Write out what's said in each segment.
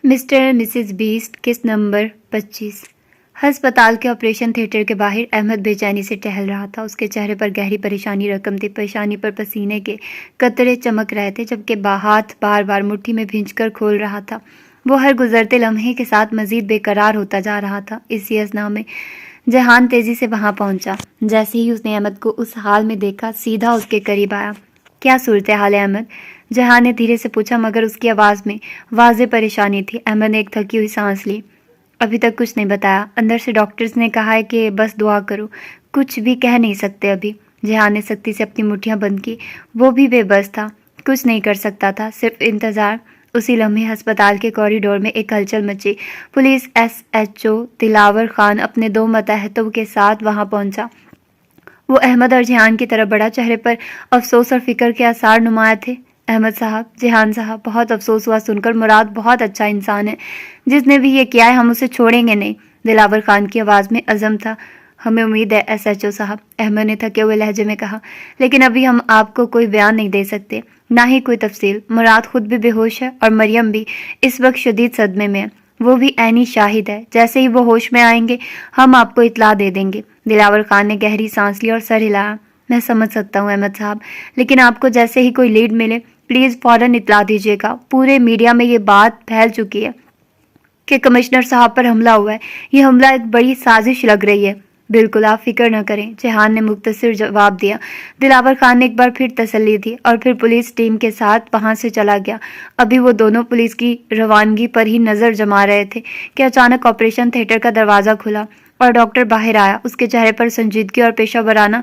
Mister Mrs best قسط number 25۔ ہسپتال کے آپریشن تھیٹر کے باہر احمد بے چینی سے ٹہل رہا تھا۔ اس کے چہرے پر گہری پریشانی رقم تھی، پیشانی پر پسینے کے قطرے چمک رہے تھے، جبکہ ہاتھ بار بار مٹھی میں بھینچ کر کھول رہا تھا۔ وہ ہر گزرتے لمحے کے ساتھ مزید بے قرار ہوتا جا رہا تھا۔ اسی اثنا میں جہان تیزی سے وہاں پہنچا۔ جیسے ہی اس نے احمد کو اس حال میں دیکھا، سیدھا اس کے قریب آیا۔ کیا صورتحال ہے احمد؟ جہان نے دھیرے سے پوچھا، مگر اس کی آواز میں واضح پریشانی تھی۔ احمد نے ایک تھکی ہوئی سانس لی۔ ابھی تک کچھ نہیں بتایا، اندر سے ڈاکٹرز نے کہا ہے کہ بس دعا کرو، کچھ بھی کہہ نہیں سکتے ابھی۔ جہان نے سختی سے اپنی مٹھیاں بند کی۔ وہ بھی بے بس تھا، کچھ نہیں کر سکتا تھا، صرف انتظار۔ اسی لمحے ہسپتال کے کوریڈور میں ایک ہلچل مچی۔ پولیس SHO دلاور خان اپنے 2 ماتحتوں کے ساتھ وہاں پہنچا۔ وہ احمد اور جہان کی طرف بڑھا، چہرے پر افسوس اور فکر کے آثار نمایاں تھے۔ احمد صاحب، جہان صاحب، بہت افسوس ہوا سن کر، مراد بہت اچھا انسان ہے، جس نے بھی یہ کیا ہے ہم اسے چھوڑیں گے نہیں۔ دلاور خان کی آواز میں عزم تھا۔ ہمیں امید ہے SHO صاحب، احمد نے تھکے ہوئے لہجے میں کہا، لیکن ابھی ہم آپ کو کوئی بیان نہیں دے سکتے، نہ ہی کوئی تفصیل۔ مراد خود بھی بے ہوش ہے اور مریم بھی اس وقت شدید صدمے میں ہے، وہ بھی عینی شاہد ہے۔ جیسے ہی وہ ہوش میں آئیں گے ہم آپ کو اطلاع دے دیں گے۔ دلاور خان نے گہری سانس لی اور سر ہلایا۔ میں سمجھ سکتا ہوں احمد صاحب، لیکن آپ کو جیسے ہی کوئی لیڈ ملے پلیز فوراً اطلاع دیجیے گا۔ پورے میڈیا میں یہ بات پھیل چکی ہے کہ کمشنر صاحب پر حملہ ہوا ہے۔ یہ حملہ ایک بڑی سازش لگ رہی ہے۔ بالکل، آپ فکر نہ کریں، جہان نے مختصر جواب دیا۔ دلاور خان نے ایک بار پھر تسلی دی اور پھر پولیس ٹیم کے ساتھ وہاں سے چلا گیا۔ ابھی وہ دونوں پولیس کی روانگی پر ہی نظر جما رہے تھے کہ اچانک آپریشن تھیٹر کا دروازہ کھلا اور ڈاکٹر باہر آیا۔ اس کے چہرے پر سنجیدگی اور پیشہ ورانہ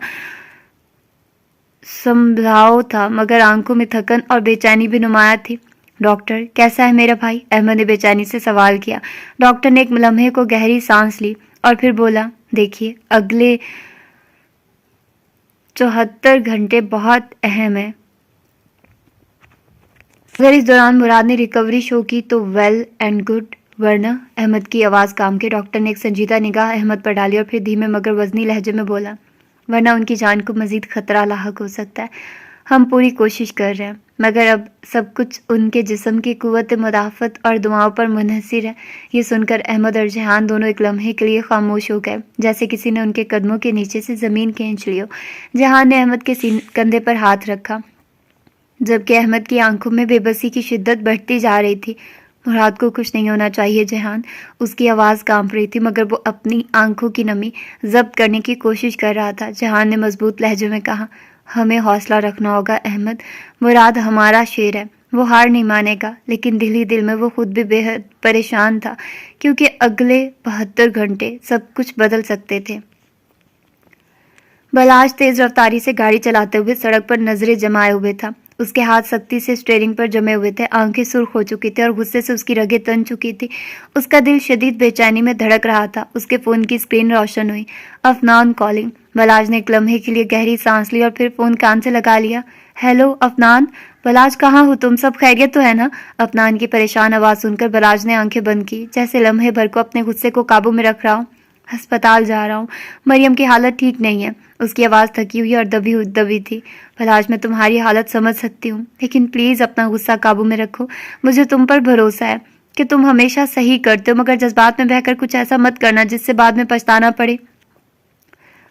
سنبھاؤ تھا، مگر آنکھوں میں تھکن اور بے چینی بھی نمایاں تھی۔ ڈاکٹر، کیسا ہے میرا بھائی؟ احمد نے بے چینی سے سوال کیا۔ ڈاکٹر نے ایک لمحے کو گہری سانس لی اور پھر بولا، دیکھیے، اگلے 74 گھنٹے بہت اہم ہیں۔ اگر اس دوران مراد نے ریکوری شو کی تو ویل اینڈ گڈ، ورنہ… احمد کی آواز کام کے ڈاکٹر نے ایک سنجیدہ نگاہ احمد پر ڈالی اور پھر دھیمے مگر وزنی لہجے میں بولا، ورنہ ان کی جان کو مزید خطرہ لاحق ہو سکتا ہے۔ ہم پوری کوشش کر رہے ہیں، مگر اب سب کچھ ان کے جسم کی قوت مدافعت اور دعاؤں پر منحصر ہے۔ یہ سن کر احمد اور جہان دونوں ایک لمحے کے لیے خاموش ہو گئے، جیسے کسی نے ان کے قدموں کے نیچے سے زمین کھینچ لی ہو۔ جہان نے احمد کے کندھے پر ہاتھ رکھا، جبکہ احمد کی آنکھوں میں بے بسی کی شدت بڑھتی جا رہی تھی۔ مراد کو کچھ نہیں ہونا چاہیے جہان، اس کی آواز کانپ رہی تھی، مگر وہ اپنی آنکھوں کی نمی ضبط کرنے کی کوشش کر رہا تھا۔ جہان نے مضبوط لہجے میں کہا، ہمیں حوصلہ رکھنا ہوگا احمد، مراد ہمارا شیر ہے، وہ ہار نہیں مانے گا۔ لیکن دل ہی دل میں وہ خود بھی بے حد پریشان تھا، کیونکہ اگلے 72 گھنٹے سب کچھ بدل سکتے تھے۔ بلاش تیز رفتاری سے گاڑی چلاتے ہوئے سڑک پر نظریں جمائے ہوئے تھا۔ اس کے ہاتھ سختی سے اسٹیئرنگ پر جمے ہوئے تھے، آنکھیں سرخ ہو چکی تھی اور غصے سے اس کی رگیں تن چکی تھی۔ اس کا دل شدید بے چینی میں دھڑک رہا تھا۔ اس کے فون کی اسکرین روشن ہوئی۔ افنان کالنگ۔ بلاج نے ایک لمحے کے لیے گہری سانس لی اور پھر فون کان سے لگا لیا۔ ہیلو افنان، بلاج کہاں ہو تم؟ سب خیریت تو ہے نا؟ افنان کی پریشان آواز سن کر بلاج نے آنکھیں بند کی، جیسے لمحے بھر کو اپنے غصے کو قابو میں رکھ رہا ہوں۔ ہسپتال جا رہا ہوں، مریم کی حالت ٹھیک نہیں ہے۔ اس کی آواز تھکی ہوئی اور دبی تھی۔ بلاج، میں تمہاری حالت سمجھ سکتی ہوں، لیکن پلیز اپنا غصہ قابو میں رکھو۔ مجھے تم پر بھروسہ ہے کہ تم ہمیشہ صحیح کرتے ہو، مگر جذبات میں بہہ کر کچھ ایسا مت کرنا جس سے بعد میں پچھتانا پڑے۔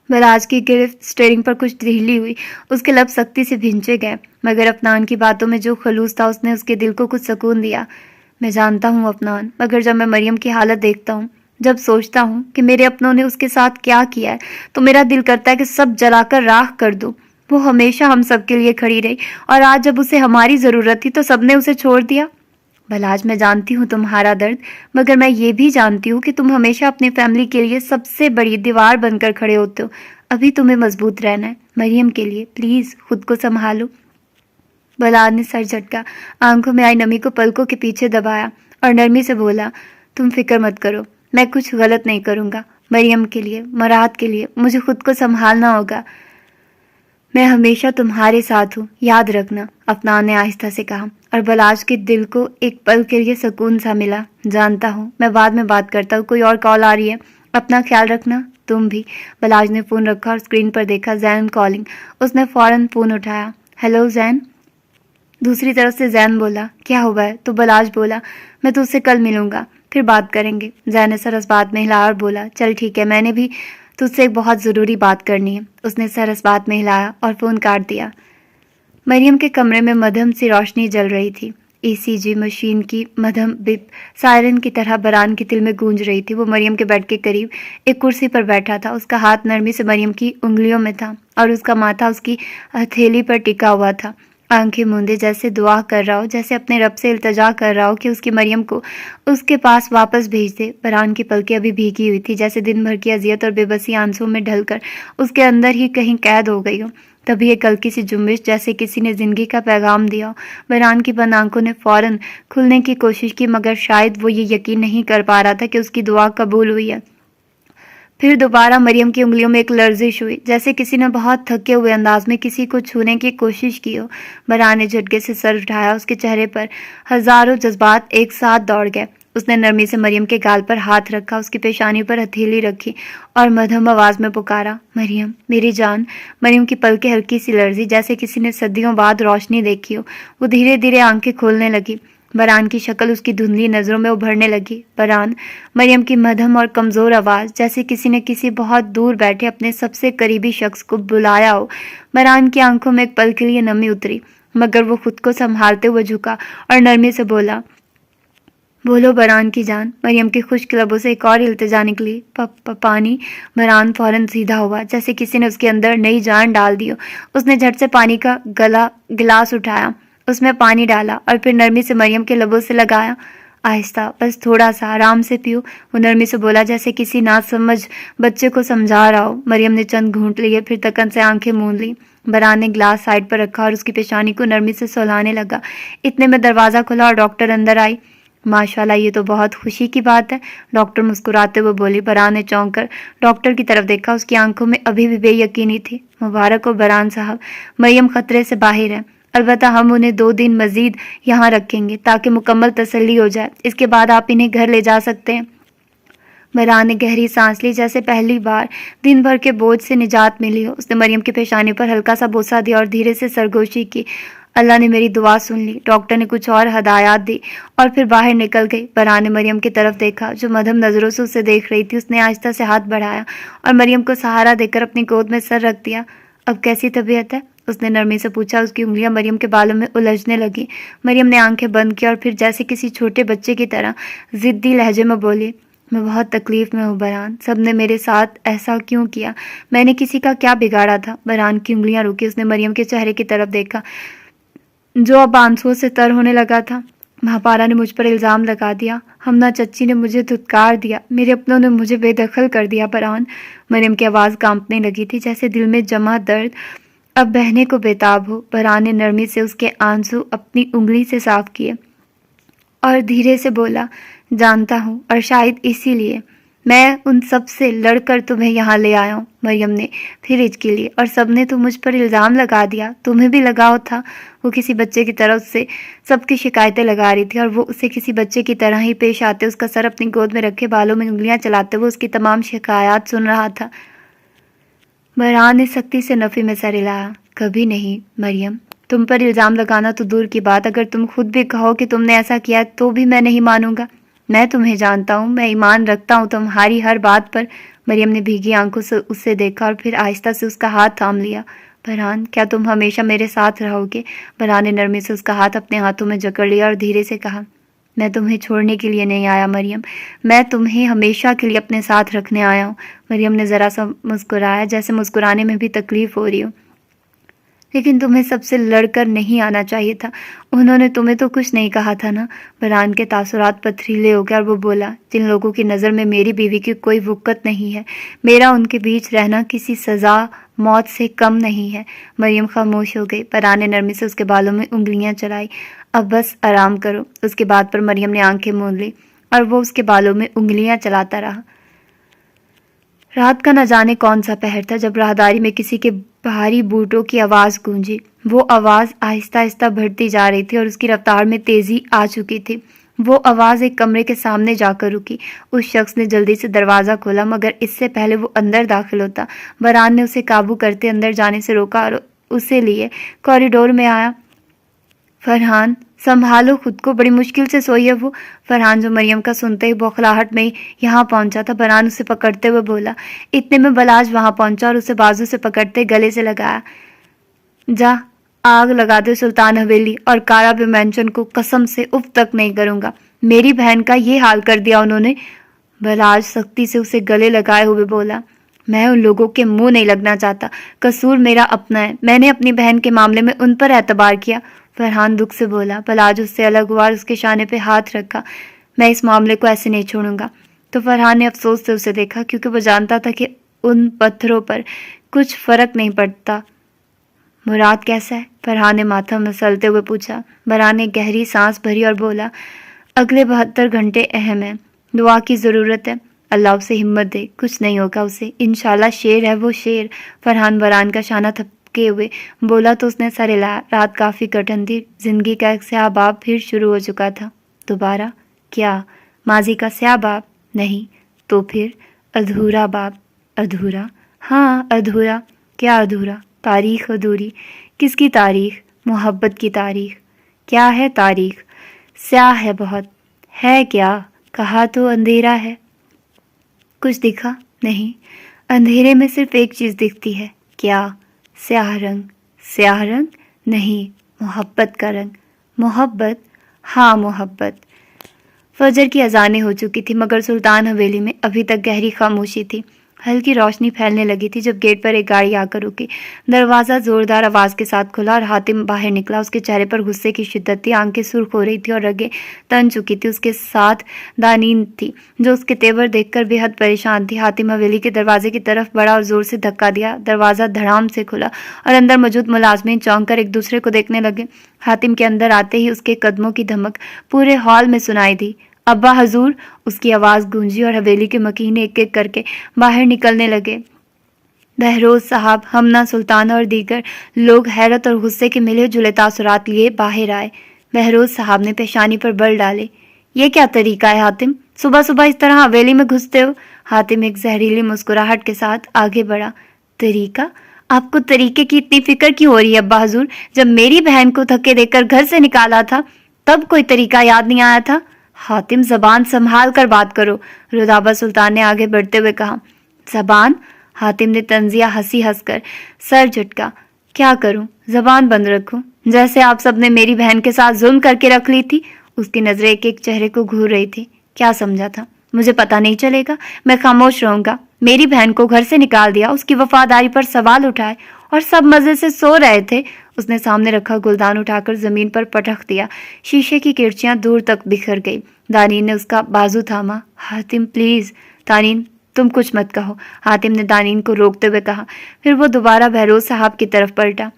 بلاج کی گرفت اسٹیئرنگ پر کچھ ڈھیلی ہوئی، اس کے لب سختی سے بھینچے گئے، مگر افنان کی باتوں میں جو خلوص تھا اس نے اس کے دل کو کچھ سکون دیا۔ میں جانتا ہوں افنان، مگر جب میں مریم کی حالت دیکھتا ہوں، جب سوچتا ہوں کہ میرے اپنوں نے اس کے ساتھ کیا کیا ہے، تو میرا دل کرتا ہے کہ سب جلا کر راکھ کر دوں۔ وہ ہمیشہ ہم سب کے لیے کھڑی رہی، اور آج جب اسے ہماری ضرورت تھی تو سب نے اسے چھوڑ دیا۔ بلاج، میں جانتی ہوں تمہارا درد، مگر میں یہ بھی جانتی ہوں کہ تم ہمیشہ اپنی فیملی کے لیے سب سے بڑی دیوار بن کر کھڑے ہوتے ہو۔ ابھی تمہیں مضبوط رہنا ہے، مریم کے لیے پلیز خود کو سنبھالو۔ بلاج نے سر جھٹکا، آنکھوں میں آئی نمی کو پلکوں کے پیچھے دبایا اور نرمی سے بولا، تم فکر مت کرو، میں کچھ غلط نہیں کروں گا۔ مریم کے لیے، مراد کے لیے مجھے خود کو سنبھالنا ہوگا۔ میں ہمیشہ تمہارے ساتھ ہوں، یاد رکھنا، افنان نے آہستہ سے کہا، اور بلاج کے دل کو ایک پل کے لیے سکون سا ملا۔ جانتا ہوں، میں بعد میں بات کرتا ہوں، کوئی اور کال آ رہی ہے، اپنا خیال رکھنا، تم بھی۔ بلاج نے فون رکھا اور اسکرین پر دیکھا، زین کالنگ۔ اس نے فوراً فون اٹھایا۔ ہیلو زین۔ دوسری طرف سے زین بولا، کیا ہوا ہے؟ تو بلاش بولا، میں تجھ سے کل ملوں گا، پھر بات کریں گے۔ زین نے سر اس بات میں ہلایا اور بولا، چل ٹھیک ہے، میں نے بھی تجھ سے ایک بہت ضروری بات کرنی ہے۔ اس نے سر اس بات میں ہلایا اور فون کاٹ دیا۔ مریم کے کمرے میں مدھم سی روشنی جل رہی تھی۔ ECG مشین کی مدھم بپ سائرن کی طرح بران کے دل میں گونج رہی تھی۔ وہ مریم کے بیڈ کے قریب ایک کرسی پر بیٹھا تھا۔ اس کا ہاتھ نرمی سے مریم کی انگلیوں میں تھا اور اس کا ماتھا اس کی ہتھیلی پر ٹکا ہوا تھا۔ آنکھیں موندے جیسے دعا کر رہا ہو، جیسے اپنے رب سے التجا کر رہا ہو کہ اس کی مریم کو اس کے پاس واپس بھیج دے۔ بران کی پلکیں ابھی بھیگی ہوئی تھی، جیسے دن بھر کی اذیت اور بے بسی آنسوں میں ڈھل کر اس کے اندر ہی کہیں قید ہو گئی ہو۔ تبھی ایک ہلکی سی جنبش، جیسے کسی نے زندگی کا پیغام دیا ہو۔ بران کی بند آنکھوں نے فوراً کھلنے کی کوشش کی، مگر شاید وہ یہ یقین نہیں کر پا رہا تھا کہ اس کی دعا قبول ہوئی ہے۔ پھر دوبارہ مریم کی انگلیوں میں ایک لرزش ہوئی، جیسے کسی نے بہت تھکے ہوئے انداز میں کسی کو چھونے کی کوشش کی ہو۔ بران نے جھٹکے سے سر اٹھایا۔ اس کے چہرے پر ہزاروں جذبات ایک ساتھ دوڑ گئے۔ اس نے نرمی سے مریم کے گال پر ہاتھ رکھا، اس کی پیشانی پر ہتھیلی رکھی اور مدھم آواز میں پکارا، مریم، میری جان۔ مریم کی پلکیں ہلکی سی لرزی، جیسے کسی نے صدیوں بعد روشنی دیکھی ہو۔ وہ دھیرے دھیرے آنکھیں کھولنے لگی۔ بران کی شکل اس کی دھندلی نظروں میں ابھرنے لگی۔ بران، مریم کی مدھم اور کمزور آواز، جیسے کسی نے کسی بہت دور بیٹھے اپنے سب سے قریبی شخص کو بلایا ہو۔ بران کی آنکھوں میں ایک پل کے لیے نمی اتری، مگر وہ خود کو سنبھالتے ہوئے جھکا اور نرمی سے بولا، بولو بران کی جان۔ مریم کے خشک لبوں سے ایک اور التجا نکلی، پانی۔ بران فوراً سیدھا ہوا، جیسے کسی نے اس کے اندر نئی جان ڈال دی ہو۔ اس نے جھٹ سے پانی کا گلاس اٹھایا، اس میں پانی ڈالا اور پھر نرمی سے مریم کے لبوں سے لگایا۔ آہستہ، بس تھوڑا سا، آرام سے پیو، وہ نرمی سے بولا، جیسے کسی ناسمجھ بچے کو سمجھا رہا ہو۔ مریم نے چند گھونٹ لیے، پھر تکن سے آنکھیں موند لی۔ بران نے گلاس سائڈ پر رکھا اور اس کی پیشانی کو نرمی سے سہلانے لگا۔ اتنے میں دروازہ کھلا اور ڈاکٹر اندر آئی۔ ماشاءاللہ، یہ تو بہت خوشی کی بات ہے، ڈاکٹر مسکراتے ہوئے بولی۔ بران نے چونک کر ڈاکٹر کی طرف دیکھا، اس کی آنکھوں میں ابھی بھی بے یقینی تھی۔ مبارک ہو بران صاحب، مریم خطرے سے باہر ہے، البتہ ہم انہیں 2 دن مزید یہاں رکھیں گے تاکہ مکمل تسلی ہو جائے، اس کے بعد آپ انہیں گھر لے جا سکتے ہیں۔ بران نے گہری سانس لی، جیسے پہلی بار دن بھر کے بوجھ سے نجات ملی ہو۔ اس نے مریم کی پیشانی پر ہلکا سا بوسہ دیا اور دھیرے سے سرگوشی کی، اللہ نے میری دعا سن لی۔ ڈاکٹر نے کچھ اور ہدایات دی اور پھر باہر نکل گئی۔ بران نے مریم کی طرف دیکھا، جو مدھم نظروں سے اسے دیکھ رہی تھی۔ اس نے آہستہ سے ہاتھ بڑھایا اور مریم کو سہارا دے کر اپنی گود میں سر رکھ دیا۔ اب کیسی طبیعت ہے؟ اس نے نرمی سے پوچھا۔ اس کی انگلیاں مریم کے بالوں میں الجھنے لگی۔ مریم نے آنکھیں بند کی اور پھر جیسے کسی چھوٹے بچے کی طرح ضدی لہجے میں بولی، میں بہت تکلیف میں ہوں بران، سب نے میرے ساتھ ایسا کیوں کیا؟ میں نے کسی کا کیا بگاڑا تھا؟ بران کی انگلیاں رکی۔ اس نے مریم کے چہرے کی طرف دیکھا، جو اب آنسوؤں سے تر ہونے لگا تھا۔ مہاپارا نے مجھ پر الزام لگا دیا، ہمنا چچی نے مجھے دھتکار دیا، میرے اپنوں نے مجھے بے دخل کر دیا بران۔ مریم کی آواز کانپنے لگی تھی، جیسے دل میں جمع درد اب بہنے کو بےتاب ہو۔ بران نے نرمی سے اس کے آنسو اپنی انگلی سے صاف کیے اور دھیرے سے بولا، جانتا ہوں، اور شاید اسی لیے میں ان سب سے لڑ کر تمہیں یہاں لے آیا ہوں۔ مریم نے پھر ہچکی لی، اور سب نے تو مجھ پر الزام لگا دیا، تمہیں بھی لگاؤ تھا۔ وہ کسی بچے کی طرح اس سے سب کی شکایتیں لگا رہی تھی، اور وہ اسے کسی بچے کی طرح ہی پیش آتے، اس کا سر اپنی گود میں رکھے بالوں میں انگلیاں چلاتے ہوئے اس کی تمام شکایات سن رہا تھا۔ بران نے سختی سے نفی میں سر ہلایا، کبھی نہیں مریم، تم پر الزام لگانا تو دور کی بات، اگر تم خود بھی کہو کہ تم نے ایسا کیا تو بھی میں نہیں مانوں گا۔ میں تمہیں جانتا ہوں، میں ایمان رکھتا ہوں تمہاری ہر بات پر۔ مریم نے بھیگی آنکھوں سے اسے دیکھا اور پھر آہستہ سے اس کا ہاتھ تھام لیا۔ بران، کیا تم ہمیشہ میرے ساتھ رہو گے؟ بران نے نرمی سے اس کا ہاتھ اپنے ہاتھوں میں جکڑ لیا اور دھیرے سے کہا، میں تمہیں چھوڑنے کے لیے نہیں آیا مریم، میں تمہیں ہمیشہ کے لیے اپنے ساتھ رکھنے آیا ہوں۔ مریم نے ذرا سا مسکرایا، جیسے مسکرانے میں بھی تکلیف ہو رہی ہو۔ لیکن تمہیں سب سے لڑ کر نہیں آنا چاہیے تھا، انہوں نے تمہیں تو کچھ نہیں کہا تھا نا؟ بران کے تاثرات پتھریلے ہو گئے اور وہ بولا، جن لوگوں کی نظر میں میری بیوی کی کوئی وقت نہیں ہے، میرا ان کے بیچ رہنا کسی سزا موت سے کم نہیں ہے۔ مریم خاموش ہو گئی۔ بران نے نرمی سے اس کے بالوں میں انگلیاں چلائی، اب بس آرام کرو۔ اس کے بعد پر مریم نے آنکھیں موند لی اور وہ اس کے بالوں میں انگلیاں چلاتا رہا۔ رات کا نہ جانے کون سا پہر تھا جب راہداری میں کسی کے بھاری بوٹوں کی آواز گونجی۔ وہ آواز آہستہ آہستہ بڑھتی جا رہی تھی اور اس کی رفتار میں تیزی آ چکی تھی۔ وہ آواز ایک کمرے کے سامنے جا کر رکی۔ اس شخص نے جلدی سے دروازہ کھولا، مگر اس سے پہلے وہ اندر داخل ہوتا، بران نے اسے قابو کرتے اندر جانے سے روکا اور اسے لیے کوریڈور میں آیا۔ فرحان سنبھالو خود کو، بڑی مشکل سے سوئی ہے وہ۔ فرحان جو مریم کا سنتے ہی بوکھلاہٹ میں یہاں پہنچا تھا، فرحان اسے پکڑتے ہوئے بولا۔ اتنے میں بلاج وہاں پہنچا اور اسے بازو سے پکڑتے گلے سے لگایا۔ جا آگ لگا دے سلطان حویلی اور کارا بے مینشن کو، قسم سے اف تک نہیں کروں گا، میری بہن کا یہ حال کر دیا انہوں نے۔ بلاج سختی سے اسے گلے لگائے ہوئے بولا، میں ان لوگوں کے منہ نہیں لگنا چاہتا، قصور میرا اپنا ہے، میں نے اپنی بہن کے معاملے میں ان پر اعتبار کیا۔ فرحان دکھ سے بولا۔ بلاج اس سے الگ ہوا اور اس کے شانے پہ ہاتھ رکھا۔ میں اس معاملے کو ایسے نہیں چھوڑوں گا۔ تو فرحان نے افسوس سے اسے دیکھا، کیونکہ وہ جانتا تھا کہ ان پتھروں پر کچھ فرق نہیں پڑتا۔ مراد کیسا ہے؟ فرحان نے ماتھا مسلتے ہوئے پوچھا۔ فرحان نے گہری سانس بھری اور بولا، اگلے 72 گھنٹے اہم ہیں، دعا کی ضرورت ہے، اللہ اسے ہمت دے، کچھ نہیں ہوگا اسے، انشاءاللہ شیر ہے وہ، شیر۔ فرحان کا شانہ تھپکے ہوئے بولا تو اس نے سر ہلایا۔ رات کافی کٹھن تھی، زندگی کا ایک سیاہ باب پھر شروع ہو چکا تھا۔ دوبارہ؟ کیا ماضی کا سیاہ باب؟ نہیں تو پھر ادھورا باب۔ ادھورا؟ ہاں ادھورا۔ کیا ادھورا؟ تاریخ ادھوری۔ کس کی تاریخ؟ محبت کی تاریخ۔ کیا ہے تاریخ؟ سیاہ ہے بہت۔ ہے کیا؟ کہا تو اندھیرا ہے۔ کچھ دکھا؟ نہیں، اندھیرے میں صرف ایک چیز دکھتی ہے۔ کیا؟ سیاہ رنگ۔ سیاہ رنگ؟ نہیں، محبت کا رنگ۔ محبت؟ ہاں محبت۔ فجر کی اذانیں ہو چکی تھی، مگر سلطان حویلی میں ابھی تک گہری خاموشی تھی۔ ہلکی روشنی پھیلنے لگی تھی جب گیٹ پر ایک گاڑی آ کر رکی۔ دروازہ زوردار آواز کے ساتھ کھلا اور حاتم باہر نکلا۔ اس کے چہرے پر غصے کی شدت تھی، آنکھیں سرخ ہو رہی تھی اور رگیں تن چکی تھی۔ اس کے ساتھ دانین تھی جو اس کے تیور دیکھ کر بے حد پریشان تھی۔ حاتم حویلی کے دروازے کی طرف بڑھا اور زور سے دھکا دیا۔ دروازہ دھڑام سے کھلا اور اندر موجود ملازمین چونک کر ایک دوسرے کو دیکھنے لگے۔ حاتم کے اندر آتے ہی اس کے قدموں کی دھمک پورے ہال میں سنائی دی۔ ابا حضور! اس کی آواز گونجی اور حویلی کے مکینے ایک ایک کر کے باہر نکلنے لگے۔ بہروز صاحب، ہمنا سلطانہ اور دیگر لوگ حیرت اور غصے کے ملے جلے تاثرات لیے باہر آئے۔ بہروز صاحب نے پیشانی پر بل ڈالے۔ یہ کیا طریقہ ہے حاتم؟ صبح صبح اس طرح حویلی میں گھستے ہو؟ حاتم ایک زہریلی مسکراہٹ کے ساتھ آگے بڑھا۔ طریقہ؟ آپ کو طریقے کی اتنی فکر کیوں ہو رہی ہے ابا حضور؟ جب میری بہن کو دھکے دے کر گھر سے نکالا تھا تب کوئی طریقہ یاد نہیں آیا تھا؟ حاتم زبان سنبھال کر بات کرو، رودابہ سلطان نے آگے بڑھتے ہوئے کہا۔ زبان؟ حاتم نے طنزیہ ہنسی ہنس کر سر جھٹکا۔ کیا کروں؟ زبان بند رکھوں؟ جیسے آپ سب نے میری بہن کے ساتھ ظلم کر کے رکھ لی تھی۔ اس کی نظریں ایک ایک چہرے کو گھور رہی تھی۔ کیا سمجھا تھا؟ مجھے پتہ نہیں چلے گا؟ میں خاموش رہوں گا؟ میری بہن کو گھر سے نکال دیا، اس کی وفاداری پر سوال اٹھائے اور سب مزے سے سو رہے تھے۔ اس نے سامنے رکھا گلدان اٹھا کر زمین پر پٹخ دیا۔ شیشے کی کرچیاں دور تک بکھر گئی۔ دانین نے اس کا بازو تھاما۔ حاتم پلیز۔ دانین تم کچھ مت کہو، حاتم نے دانین کو روکتے ہوئے کہا۔ پھر وہ دوبارہ بہروز صاحب کی طرف پلٹا۔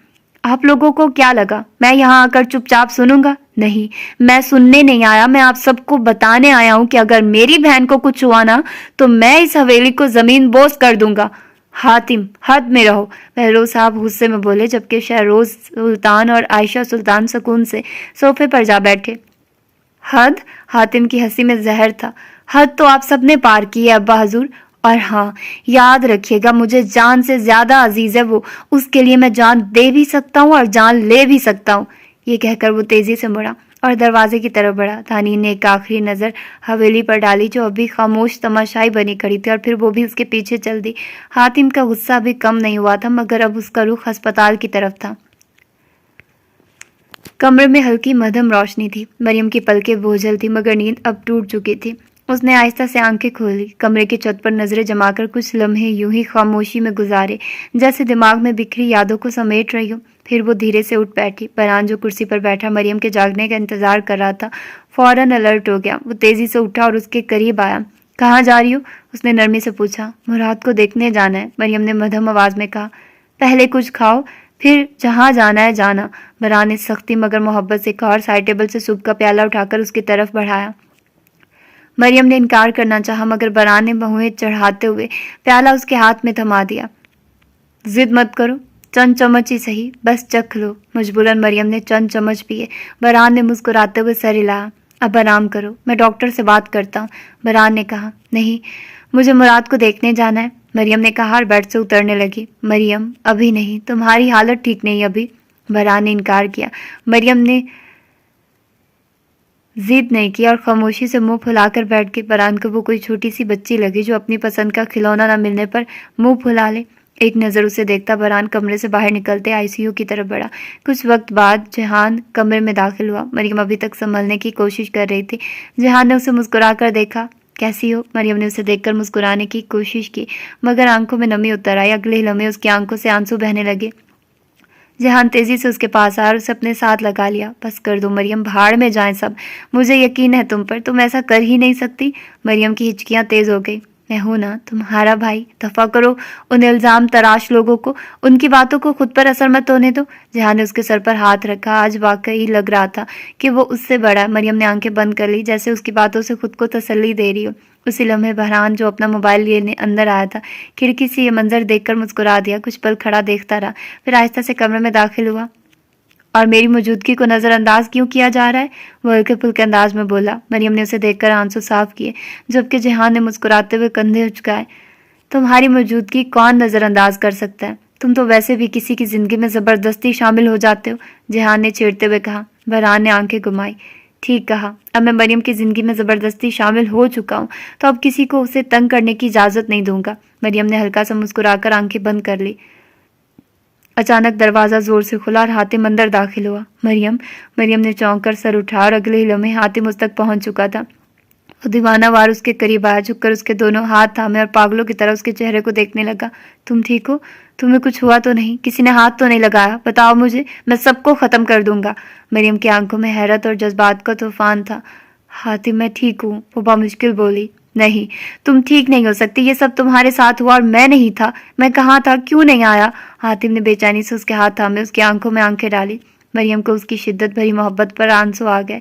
آپ لوگوں کو کیا لگا میں یہاں آ کر چپ چاپ سنوں گا؟ نہیں، میں سننے نہیں آیا، میں آپ سب کو بتانے آیا ہوں کہ اگر میری بہن کو کچھ ہوا نا تو میں اس حویلی کو زمین بوس کر دوں گا۔ حاتم حد میں رہو، بہروز صاحب غصے میں بولے، جبکہ شہروز سلطان اور عائشہ سلطان سکون سے صوفے پر جا بیٹھے۔ حد؟ حاتم کی ہنسی میں زہر تھا۔ حد تو آپ سب نے پار کی ہے ابا حضور، اور ہاں یاد رکھیے گا مجھے جان سے زیادہ عزیز ہے وہ، اس کے لیے میں جان دے بھی سکتا ہوں اور جان لے بھی سکتا ہوں۔ یہ کہہ کر وہ تیزی سے مڑا اور دروازے کی طرف بڑھا۔ دانین نے ایک آخری نظر حویلی پر ڈالی جو ابھی خاموش تماشائی بنی کھڑی تھی، اور پھر وہ بھی اس کے پیچھے چل دی۔ حاتم کا غصہ ابھی کم نہیں ہوا تھا، مگر اب اس کا رخ ہسپتال کی طرف تھا۔ کمرے میں ہلکی مدھم روشنی تھی۔ مریم کی پلکیں بوجھل تھی مگر نیند اب ٹوٹ چکی تھی۔ اس نے آہستہ سے آنکھیں کھولی، کمرے کی چھت پر نظریں جما کر کچھ لمحے یوں ہی خاموشی میں گزارے جیسے دماغ میں بکھری یادوں کو سمیٹ رہی ہو۔ پھر وہ دھیرے سے اٹھ بیٹھی۔ فرحان جو کرسی پر بیٹھا مریم کے جاگنے کا انتظار کر رہا تھا فوراً الرٹ ہو گیا۔ وہ تیزی سے اٹھا اور اس کے قریب آیا۔ کہاں جا رہی ہو؟ اس نے نرمی سے پوچھا۔ مراد کو دیکھنے جانا ہے، مریم نے مدھم آواز میں کہا۔ پہلے کچھ کھاؤ پھر جہاں جانا ہے جانا، فرحان نے سختی مگر محبت سے کہا اور سائڈ ٹیبل سے سوپ کا پیالہ اٹھا کر اس کی طرف بڑھایا۔ مریم نے انکار کرنا چاہا مگر فرحان نے بہویں چڑھاتے ہوئے پیالہ اس کے ہاتھ میں تھما دیا۔ ضد مت کرو، چند چمچ ہی صحیح، بس چکھ لو۔ مجبوراً مریم نے چند چمچ پیے۔ فرحان نے مسکراتے ہوئے سر ہلایا۔ اب آرام کرو، میں ڈاکٹر سے بات کرتا ہوں، فرحان نے کہا۔ نہیں، مجھے مراد کو دیکھنے جانا ہے، مریم نے کہا اور بیڈ سے اترنے لگی۔ مریم ابھی نہیں، تمہاری حالت ٹھیک نہیں ابھی، فرحان نے انکار کیا۔ مریم نے ضد نہیں کی اور خاموشی سے منہ پھلا کر بیٹھ گئی۔ فرحان کو وہ کوئی چھوٹی سی بچی لگی جو اپنی پسند کا کھلونا نہ ملنے پر منہ پھلا لے۔ ایک نظر اسے دیکھتا فرحان کمرے سے باہر نکلتے آئی سی یو کی طرف بڑھا۔ کچھ وقت بعد جہان کمرے میں داخل ہوا۔ مریم ابھی تک سنبھلنے کی کوشش کر رہی تھی۔ جہان نے اسے مسکرا کر دیکھا۔ کیسی ہو؟ مریم نے اسے دیکھ کر مسکرانے کی کوشش کی مگر آنکھوں میں نمی اتر آئی۔ اگلے ہی لمحے اس کی آنکھوں سے آنسو بہنے لگے۔ جہان تیزی سے اس کے پاس آیا اور اسے اپنے ساتھ لگا لیا۔ بس کر دو مریم، بھاڑ میں جائیں سب، مجھے یقین ہے تم پر، تم ایسا کر ہی نہیں سکتی۔ مریم کی ہچکیاں تیز ہو گئی۔ میں ہوں نا تمہارا بھائی، دفع کرو ان الزام تراش لوگوں کو، ان کی باتوں کو خود پر اثر مت ہونے دو۔ جہان نے اس کے سر پر ہاتھ رکھا۔ آج واقعی لگ رہا تھا کہ وہ اس سے بڑا ہے۔ مریم نے آنکھیں بند کر لی جیسے اس کی باتوں سے خود کو تسلی دے رہی ہو۔ اسی لمحے فرحان جو اپنا موبائل لینے اندر آیا تھا کھڑکی سے یہ منظر دیکھ کر مسکرا دیا۔ کچھ پل کھڑا دیکھتا رہا، پھر آہستہ سے کمرے میں داخل ہوا۔ اور میری موجودگی کو نظر انداز کیوں کیا جا رہا ہے؟ وہ ہلکے پھلکے انداز میں بولا۔ مریم نے اسے دیکھ کر آنسو صاف کیے جبکہ جہان نے مسکراتے ہوئے کندھے اچکائے۔ تمہاری موجودگی کون نظر انداز کر سکتا ہے؟ تم تو ویسے بھی کسی کی زندگی میں زبردستی شامل ہو جاتے ہو، جہان نے چھیڑتے ہوئے کہا۔ فرحان نے آنکھیں گھمائی۔ ٹھیک کہا، اب میں مریم کی زندگی میں زبردستی شامل ہو چکا ہوں تو اب کسی کو اسے تنگ کرنے کی اجازت نہیں دوں گا۔ مریم نے ہلکا سا مسکرا کر آنکھیں بند کر لی۔ اچانک دروازہ زور سے کھلا اور حاتم اندر داخل ہوا۔ مریم نے چونک کر سر اٹھا اور اگلے ہی لمحے حاتم اس تک پہنچ چکا تھا۔ وہ دیوانہ وار اس کے قریب آیا، جھک کر اس کے دونوں ہاتھ تھامے اور پاگلوں کی طرح اس کے چہرے کو دیکھنے لگا۔ تم ٹھیک ہو؟ تمہیں کچھ ہوا تو نہیں؟ کسی نے ہاتھ تو نہیں لگایا؟ بتاؤ مجھے، میں سب کو ختم کر دوں گا۔ مریم کی آنکھوں میں حیرت اور جذبات کا طوفان تھا۔ حاتم میں ٹھیک ہوں، وہ بامشکل بولی۔ نہیں، تم ٹھیک نہیں ہو سکتی، یہ سب تمہارے ساتھ ہوا اور میں نہیں تھا۔ میں کہاں تھا؟ کیوں نہیں آیا؟ حاتم نے بے چینی سے اس کے ہاتھ تھامے اس کی آنکھوں میں آنکھیں ڈالی۔ مریم کو اس کی شدت بھری محبت پر آنسو آ گئے۔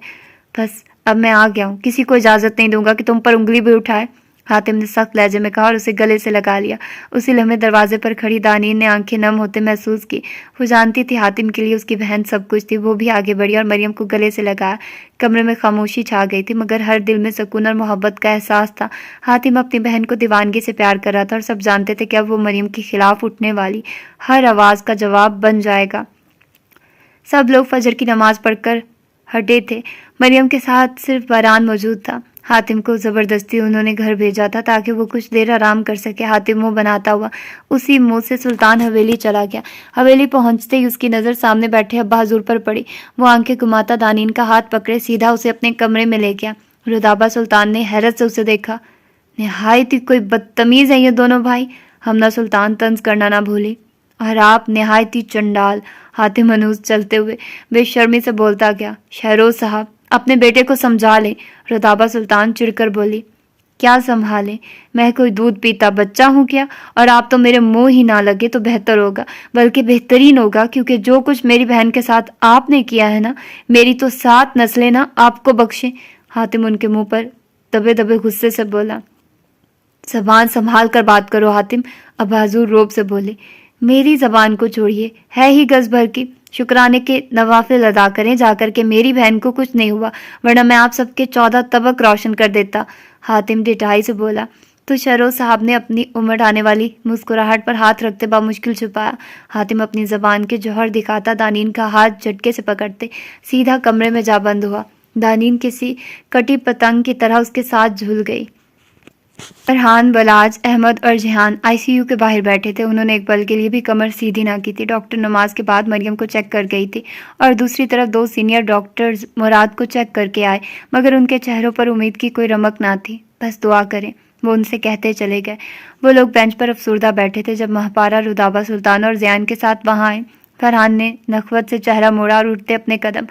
بس اب میں آ گیا ہوں، کسی کو اجازت نہیں دوں گا کہ تم پر انگلی بھی اٹھائے، حاتم نے سخت لہجے میں کہا اور اسے گلے سے لگا لیا۔ اسی لمحے دروازے پر کھڑی دانین نے آنکھیں نم ہوتے محسوس کی۔ وہ جانتی تھی حاتم کے لیے اس کی بہن سب کچھ تھی۔ وہ بھی آگے بڑھی اور مریم کو گلے سے لگایا۔ کمرے میں خاموشی چھا گئی تھی مگر ہر دل میں سکون اور محبت کا احساس تھا۔ حاتم اپنی بہن کو دیوانگی سے پیار کر رہا تھا اور سب جانتے تھے کہ اب وہ مریم کے خلاف اٹھنے والی ہر آواز کا جواب بن جائے گا۔ سب لوگ فجر کی نماز پڑھ کر ہٹے تھے۔ مریم کے ساتھ صرف فرحان موجود تھا۔ حاتم کو زبردستی انہوں نے گھر بھیجا تھا تاکہ وہ کچھ دیر آرام کر سکے۔ حاتم منہ بناتا ہوا اسی منہ سے سلطان حویلی چلا گیا۔ حویلی پہنچتے ہی اس کی نظر سامنے بیٹھے ابا حضور پر پڑی۔ وہ آنکھیں گھماتا دانین کا ہاتھ پکڑے سیدھا اسے اپنے کمرے میں لے گیا۔ رودابہ سلطان نے حیرت سے اسے دیکھا۔ نہایت ہی کوئی بدتمیز ہیں یہ دونوں بھائی، حمدہ سلطان طنز کرنا نہ بھولی۔ اور آپ نہایت ہی چنڈال، حاتم ہنوز چلتے ہوئے بے شرمی سے بولتا گیا۔ شہروز صاحب اپنے بیٹے کو سمجھا لیں، رودابہ سلطان چڑھ کر بولی۔ کیا سنبھالیں؟ میں کوئی دودھ پیتا بچہ ہوں کیا؟ اور آپ تو میرے منہ ہی نہ لگے تو بہتر ہوگا، بلکہ بہترین ہوگا، کیونکہ جو کچھ میری بہن کے ساتھ آپ نے کیا ہے نا، میری تو 7 نسلیں نہ آپ کو بخشیں۔ حاتم ان کے منہ پر دبے دبے غصے سے بولا۔ زبان سنبھال کر بات کرو حاتم، ابا حضور روب سے بولے۔ میری زبان کو چھوڑیے، ہے ہی گز بھر کی، شکرانے کے نوافل ادا کریں جا کر کے میری بہن کو کچھ نہیں ہوا، ورنہ میں آپ سب کے 14 طبق روشن کر دیتا، حاتم ڈٹائی سے بولا۔ تو شہروز صاحب نے اپنی امڑ آنے والی مسکراہٹ پر ہاتھ رکھتے بامشکل چھپایا۔ حاتم اپنی زبان کے جوہر دکھاتا دانین کا ہاتھ جھٹکے سے پکڑتے سیدھا کمرے میں جا بند ہوا۔ دانین کسی کٹی پتنگ کی طرح اس کے ساتھ جھول گئی۔ فرحان، بلاج، احمد اور جہان آئی سی یو کے باہر بیٹھے تھے۔ انہوں نے ایک پل کے لیے بھی کمر سیدھی نہ کی تھی۔ ڈاکٹر نماز کے بعد مریم کو چیک کر گئی تھی اور دوسری طرف 2 سینئر ڈاکٹرز مراد کو چیک کر کے آئے مگر ان کے چہروں پر امید کی کوئی رمق نہ تھی۔ بس دعا کریں، وہ ان سے کہتے چلے گئے۔ وہ لوگ بینچ پر افسردہ بیٹھے تھے جب مہپارہ، رودابہ سلطان اور زیان کے ساتھ وہاں آئے۔ فرحان نے نخوت سے چہرہ موڑا اور اٹھتے اپنے قدم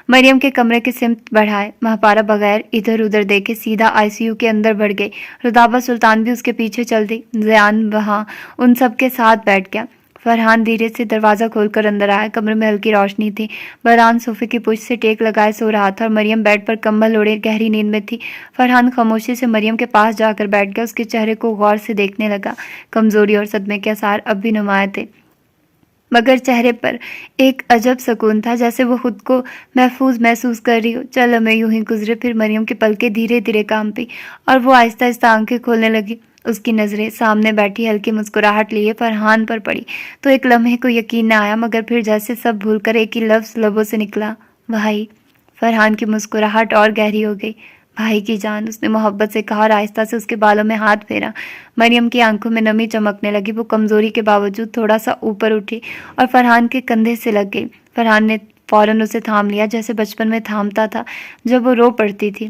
مریم کے کمرے کی سمت بڑھائے۔ مہپارہ بغیر ادھر ادھر دیکھے سیدھا آئی سی یو کے اندر بڑھ گئی۔ رودابہ سلطان بھی اس کے پیچھے چل دی۔ زیان وہاں ان سب کے ساتھ بیٹھ گیا۔ فرحان دھیرے سے دروازہ کھول کر اندر آیا۔ کمرے میں ہلکی روشنی تھی۔ فرحان صوفے کی پشت سے ٹیک لگائے سو رہا تھا اور مریم بیڈ پر کمبل اوڑھے گہری نیند میں تھی۔ فرحان خاموشی سے مریم کے پاس جا کر بیٹھ گیا، اس کے چہرے کو غور سے دیکھنے لگا۔ کمزوری اور صدمے کے آثار اب بھی نمایاں تھے مگر چہرے پر ایک عجب سکون تھا، جیسے وہ خود کو محفوظ محسوس کر رہی ہو۔ چل ہمیں یوں ہی گزرے، پھر مریم کی پلکیں دھیرے دھیرے کام پی اور وہ آہستہ آہستہ آنکھیں کھولنے لگی۔ اس کی نظریں سامنے بیٹھی ہلکی مسکراہٹ لیے فرحان پر پڑی تو ایک لمحے کو یقین نہ آیا مگر پھر جیسے سب بھول کر ایک ہی لفظ لبوں سے نکلا، بھائی۔ فرحان کی مسکراہٹ اور گہری ہو گئی۔ بھائی کی جان، اس نے محبت سے کہا اور آہستہ سے اس کے بالوں میں ہاتھ پھیرا۔ مریم کی آنکھوں میں نمی چمکنے لگی، وہ کمزوری کے باوجود تھوڑا سا اوپر اٹھی اور فرحان کے کندھے سے لگ گئی۔ فرحان نے فوراً اسے تھام لیا، جیسے بچپن میں تھامتا تھا جب وہ رو پڑتی تھی۔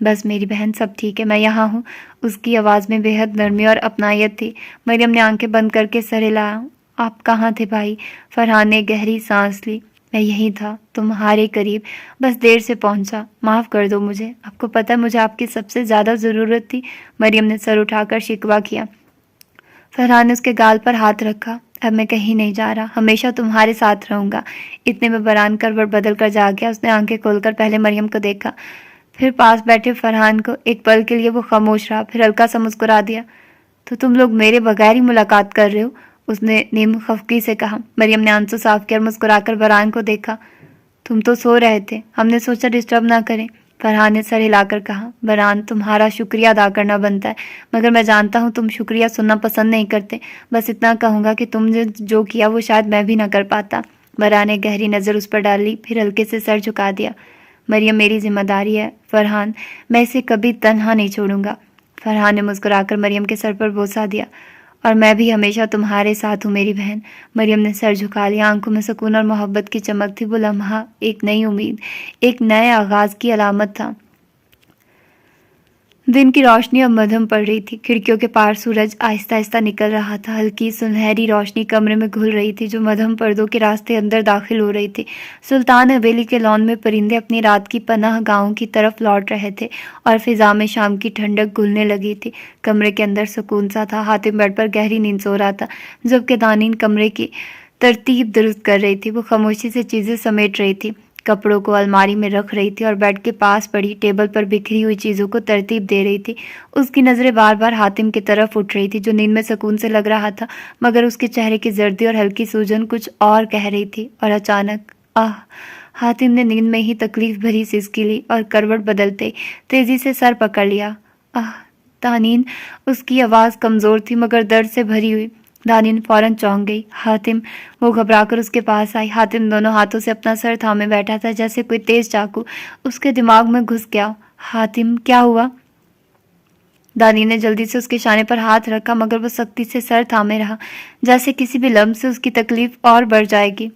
بس میری بہن، سب ٹھیک ہے، میں یہاں ہوں۔ اس کی آواز میں بے حد نرمی اور اپنائیت تھی۔ مریم نے آنکھیں بند کر کے سر ہلایا۔ آپ کہاں تھے بھائی؟ فرحان نے گہری سانس لی۔ میں یہیں تھا، تمہارے قریب، بس دیر سے پہنچا، معاف کر دو مجھے۔ آپ کو پتہ ہے مجھے آپ کی سب سے زیادہ ضرورت تھی۔ مریم نے سر اٹھا کر شکوہ کیا۔ فرحان نے اس کے گال پر ہاتھ رکھا۔ اب میں کہیں نہیں جا رہا، ہمیشہ تمہارے ساتھ رہوں گا۔ اتنے میں بران کروٹ بدل کر جاگ گیا۔ اس نے آنکھیں کھول کر پہلے مریم کو دیکھا، پھر پاس بیٹھے فرحان کو۔ ایک پل کے لیے وہ خاموش رہا، پھر ہلکا سا مسکرا دیا۔ تو تم لوگ میرے بغیر ہی ملاقات کر رہے ہو؟ اس نے نیم خفگی سے کہا۔ مریم نے آنسو صاف کیا اور مسکرا کر بران کو دیکھا۔ تم تو سو رہے تھے، ہم نے سوچا ڈسٹرب نہ کریں۔ فرحان نے سر ہلا کر کہا۔ بران، تمہارا شکریہ ادا کرنا بنتا ہے، مگر میں جانتا ہوں تم شکریہ سننا پسند نہیں کرتے۔ بس اتنا کہوں گا کہ تم نے جو کیا وہ شاید میں بھی نہ کر پاتا۔ بران نے گہری نظر اس پر ڈال لی، پھر ہلکے سے سر جھکا دیا۔ مریم میری ذمہ داری ہے فرحان، میں اسے کبھی تنہا نہیں چھوڑوں گا۔ فرحان نے مسکرا کر مریم کے سر پر بوسہ دیا۔ اور میں بھی ہمیشہ تمہارے ساتھ ہوں میری بہن۔ مریم نے سر جھکا لیا، آنکھوں میں سکون اور محبت کی چمک تھی۔ وہ لمحہ ایک نئی امید، ایک نئے آغاز کی علامت تھا۔ دن کی روشنی اب مدھم پڑ رہی تھی، کھڑکیوں کے پار سورج آہستہ آہستہ نکل رہا تھا۔ ہلکی سنہری روشنی کمرے میں گھل رہی تھی، جو مدھم پردوں کے راستے اندر داخل ہو رہی تھی۔ سلطان حویلی کے لان میں پرندے اپنی رات کی پناہ گاہوں کی طرف لوٹ رہے تھے اور فضا میں شام کی ٹھنڈک گھلنے لگی تھی۔ کمرے کے اندر سکون سا تھا۔ حاتم بیڈ پر گہری نیند سو رہا تھا، جبکہ دانین کمرے کی ترتیب درست کر رہی تھی۔ وہ خاموشی سے چیزیں سمیٹ رہی تھی، کپڑوں کو الماری میں رکھ رہی تھی اور بیڈ کے پاس پڑی ٹیبل پر بکھری ہوئی چیزوں کو ترتیب دے رہی تھی۔ اس کی نظریں بار بار حاتم کی طرف اٹھ رہی تھی، جو نیند میں سکون سے لگ رہا تھا، مگر اس کے چہرے کی زردی اور ہلکی سوجن کچھ اور کہہ رہی تھی۔ اور اچانک حاتم نے نیند میں ہی تکلیف بھری سسکی لی اور کروٹ بدلتے تیزی سے سر پکڑ لیا۔ دانین، اس کی آواز کمزور تھی مگر درد سے بھری ہوئی۔ دانین فوراً چونک گئی۔ حاتم، وہ گھبرا کر اس کے پاس آئی۔ حاتم دونوں ہاتھوں سے اپنا سر تھامے بیٹھا تھا، جیسے کوئی تیز چاقو اس کے دماغ میں گھس گیا۔ حاتم، کیا ہوا؟ دانین نے جلدی سے اس کے شانے پر ہاتھ رکھا، مگر وہ سختی سے سر تھامے رہا، جیسے کسی بھی لمحے سے اس کی تکلیف اور بڑھ جائے گی۔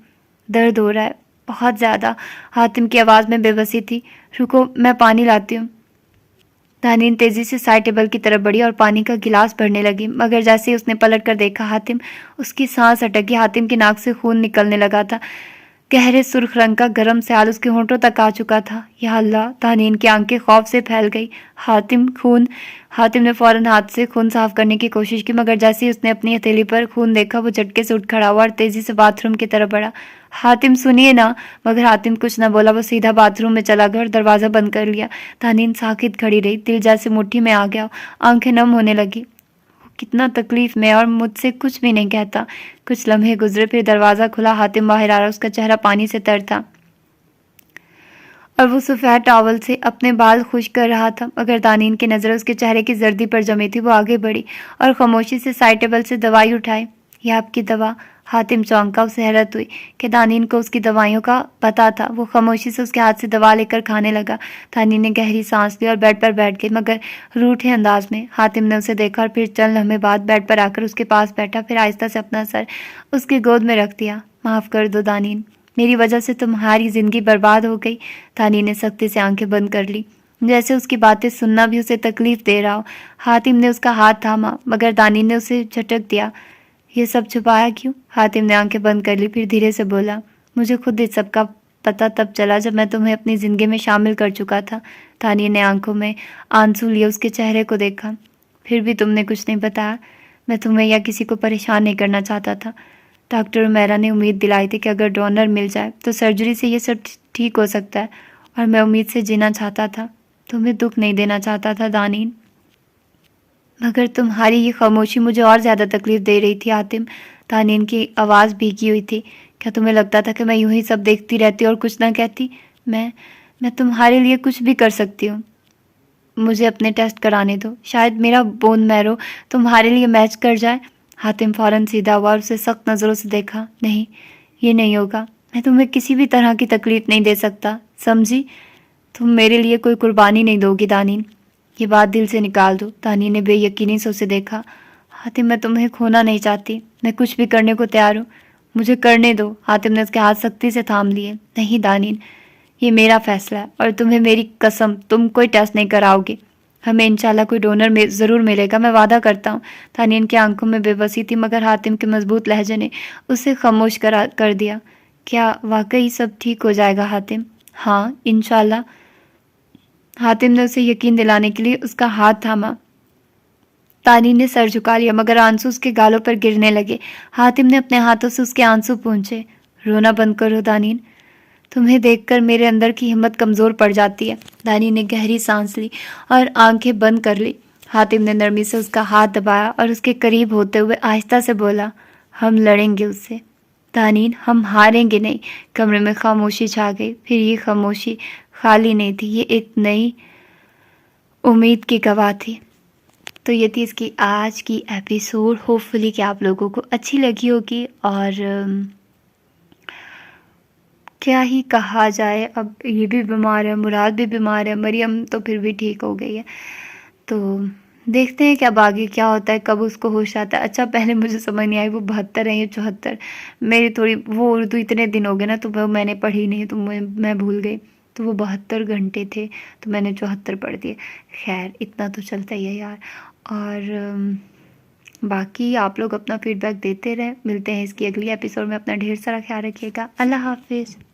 درد ہو رہا ہے، بہت زیادہ۔ حاتم کی آواز میں بے بسی تھی۔ رکو، میں پانی لاتی ہوں۔ دانین تیزی سے سائڈ ٹیبل کی طرف بڑھی اور پانی کا گلاس بھرنے لگی، مگر جیسے ہی اس نے پلٹ کر دیکھا حاتم، اس کی سانس اٹکی۔ حاتم کی ناک سے خون نکلنے لگا تھا، گہرے سرخ رنگ کا گرم سیال اس کے ہونٹوں تک آ چکا تھا۔ یا اللہ! دانین کی آنکھیں خوف سے پھیل گئی۔ حاتم، خون! حاتم نے فوراً ہاتھ سے خون صاف کرنے کی کوشش کی، مگر جیسے ہی اس نے اپنی ہتھیلی پر خون دیکھا، وہ جھٹکے سے اٹھ کھڑا ہوا اور تیزی سے باتھ روم کی طرف بڑھا۔ حاتم، سنیے نا! مگر حاتم کچھ نہ بولا، وہ سیدھا باتھ روم میں چلا گیا اور دروازہ بند کر لیا۔ دانین ساکت کھڑی رہی، دل جیسے مٹھی میں آ گیا، آنکھیں نم ہونے لگی۔ کتنا تکلیف میں، اور مجھ سے کچھ بھی نہیں کہتا۔ کچھ لمحے گزرے، پھر دروازہ کھلا، حاتم باہر آ رہا، اس کا چہرہ پانی سے تر تھا اور وہ سفید ٹاول سے اپنے بال خشک کر رہا تھا، مگر دانین کی نظر اس کے چہرے کی زردی پر جمی تھی۔ وہ آگے بڑھی اور خاموشی سے سائڈ ٹیبل سے دوائی اٹھائی۔ یہ آپ کی دوا؟ حاتم چونکا، اسے حیرت ہوئی کہ دانین کو اس کی دوائیوں کا پتہ تھا۔ وہ خاموشی سے اس کے ہاتھ سے دوا لے کر کھانے لگا۔ دانین نے گہری سانس لی اور بیڈ پر بیٹھ گئی، مگر روٹھے انداز میں۔ حاتم نے اسے دیکھا اور پھر چند لمحے بعد بیڈ پر آ کر اس کے پاس بیٹھا، پھر آہستہ سے اپنا سر اس کی گود میں رکھ دیا۔ معاف کر دو دانین، میری وجہ سے تمہاری زندگی برباد ہو گئی۔ دانین نے سختی سے آنکھیں بند کر لی، جیسے اس کی باتیں سننا بھی اسے تکلیف دے رہا ہو۔ حاتم نے اس کا ہاتھ تھاما، مگر دانین نے اسے جھٹک دیا۔ یہ سب چھپایا کیوں؟ حاتم نے آنکھیں بند کر لی، پھر دھیرے سے بولا، مجھے خود اس سب کا پتہ تب چلا جب میں تمہیں اپنی زندگی میں شامل کر چکا تھا۔ دانین نے آنکھوں میں آنسو لیے اس کے چہرے کو دیکھا۔ پھر بھی تم نے کچھ نہیں بتایا؟ میں تمہیں یا کسی کو پریشان نہیں کرنا چاہتا تھا۔ ڈاکٹر عمیرہ نے امید دلائی تھی کہ اگر ڈونر مل جائے تو سرجری سے یہ سب ٹھیک ہو سکتا ہے، اور میں امید سے جینا چاہتا تھا، تمہیں دکھ نہیں دینا چاہتا تھا دانین، مگر تمہاری یہ خاموشی مجھے اور زیادہ تکلیف دے رہی تھی۔ حاتم، دانین کی آواز بھیگی ہوئی تھی، کیا تمہیں لگتا تھا کہ میں یوں ہی سب دیکھتی رہتی اور کچھ نہ کہتی؟ میں تمہارے لیے کچھ بھی کر سکتی ہوں۔ مجھے اپنے ٹیسٹ کرانے دو، شاید میرا بون میرو تمہارے لیے میچ کر جائے۔ حاتم فوراً سیدھا ہوا اور اسے سخت نظروں سے دیکھا۔ نہیں، یہ نہیں ہوگا، میں تمہیں کسی بھی طرح کی تکلیف نہیں دے سکتا، سمجھی؟ تم میرے لیے کوئی قربانی نہیں دو گی دانین، یہ بات دل سے نکال دو۔ دانین نے بے یقینی سے اسے دیکھا۔ حاتم میں تمہیں کھونا نہیں چاہتی، میں کچھ بھی کرنے کو تیار ہوں، مجھے کرنے دو۔ حاتم نے اس کے ہاتھ سختی سے تھام لیے۔ نہیں دانین، یہ میرا فیصلہ ہے اور تمہیں میری قسم تم کوئی ٹیسٹ نہیں کراؤ گے، ہمیں انشاءاللہ کوئی ڈونر ضرور ملے گا، میں وعدہ کرتا ہوں۔ دانین کی آنکھوں میں بے بسی تھی مگر حاتم کے مضبوط لہجے نے اسے خاموش کر دیا۔ کیا واقعی سب ٹھیک ہو جائے گا حاتم؟ ہاں انشاءاللہ۔ حاتم نے اسے یقین دلانے کے لیے اس کا ہاتھ تھاما۔ دانین نے سر جھکا لیا مگر آنسو اس کے گالوں پر گرنے لگے۔ حاتم نے اپنے ہاتھوں سے اس کے آنسو پونچھے۔ رونا بند کرو دانین، تمہیں دیکھ کر میرے اندر کی ہمت کمزور پڑ جاتی ہے۔ دانین نے گہری سانس لی اور آنکھیں بند کر لی۔ حاتم نے نرمی سے اس کا ہاتھ دبایا اور اس کے قریب ہوتے ہوئے آہستہ سے بولا، ہم لڑیں گے اس سے دانین، ہم ہاریں گے نہیں۔ کمرے میں خاموشی چھا گئی، پھر یہ خاموشی خالی نہیں تھی، یہ ایک نئی امید کی گواہ تھی۔ تو یہ تھی اس کی آج کی ایپیسوڈ، ہوپ فلی کہ آپ لوگوں کو اچھی لگی ہوگی۔ اور کیا ہی کہا جائے، اب یہ بھی بیمار ہے، مراد بھی بیمار ہے، مریم تو پھر بھی ٹھیک ہو گئی ہے، تو دیکھتے ہیں کہ اب آگے کیا ہوتا ہے، کب اس کو ہوش آتا ہے۔ اچھا پہلے مجھے سمجھ نہیں آئی وہ 72 ہے یا 74، میری تھوڑی وہ اردو اتنے دن ہو گئے نا تو وہ میں نے پڑھی نہیں تو میں بھول گئی، تو وہ 72 گھنٹے تھے تو میں نے 74 پڑھ دیے۔ خیر اتنا تو چلتا ہی ہے یار۔ اور باقی آپ لوگ اپنا فیڈ بیک دیتے رہیں، ملتے ہیں اس کی اگلی ایپیسوڈ میں، اپنا ڈھیر سارا خیال رکھیے گا، اللہ حافظ۔